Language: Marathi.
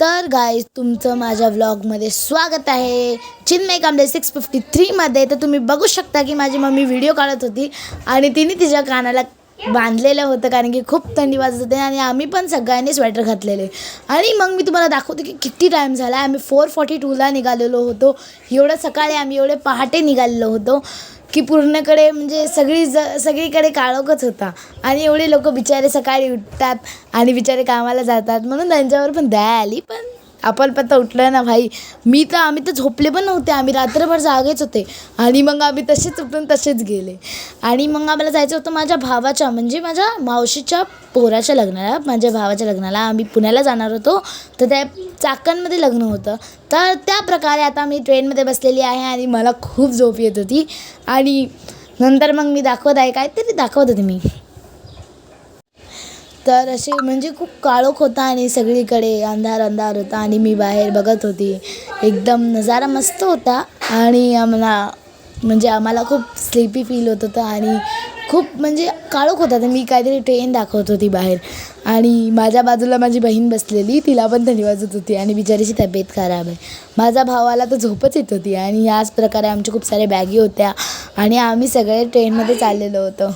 तर गाईज तुमचं माझ्या व्लॉगमध्ये स्वागत आहे चिन्मय कांबळे 653 मध्ये। तर तुम्ही बघू शकता की माझी मम्मी व्हिडिओ काढत होती आणि तिने तिच्या कानाला बांधलेलं होतं कारण की खूप थंडी वाजत होते आणि आम्ही पण सगळ्यांनी स्वेटर घातलेले। आणि मग मी तुम्हाला दाखवते की किती टाईम झाला। आम्ही 4:42ला निघालेलो होतो। एवढं सकाळी आम्ही एवढे पहाटे निघालेलो होतो की पूर्णकडे म्हणजे सगळीकडे काळोखच होता आणि एवढे लोक बिचारे सकाळी उठतात आणि बिचारे कामाला जातात म्हणून त्यांच्यावर पण दया आली। पण आपण पण तर उठलं ना भाई। आम्ही तर झोपले पण नव्हते, आम्ही रात्रभर जागेच होते आणि मग आम्ही तसेच उठून तसेच गेले। आणि मग आम्हाला जायचं होतं माझ्या भावाच्या म्हणजे माझ्या मावशीच्या पोराच्या लग्नाला, माझ्या भावाच्या लग्नाला। आम्ही पुण्याला जाणार होतो तर त्या चाकणमध्ये लग्न होतं। तर त्या प्रकारे आता मी ट्रेनमध्ये बसलेली आहे आणि मला खूप झोप येत होती आणि नंतर मग मी दाखवत आहे काहीतरी दाखवत होते मी। तर असे म्हणजे खूप काळोख होता आणि सगळीकडे अंधार होता आणि मी बाहेर बघत होती। एकदम नजारा मस्त होता आणि आम्हाला खूप स्लीपी फील होत होतं आणि खूप म्हणजे काळोख होता। तर मी काहीतरी ट्रेन दाखवत होती बाहेर आणि माझ्या बाजूला माझी बहीण बसलेली, तिला पण थंडी वाजत होती आणि बिचारीची तब्येत खराब आहे। माझा भावाला तर झोपच येत होती आणि याच प्रकारे आमच्या खूप साऱ्या बॅगी होत्या आणि आम्ही सगळे ट्रेनमध्ये चाललेलो होतो।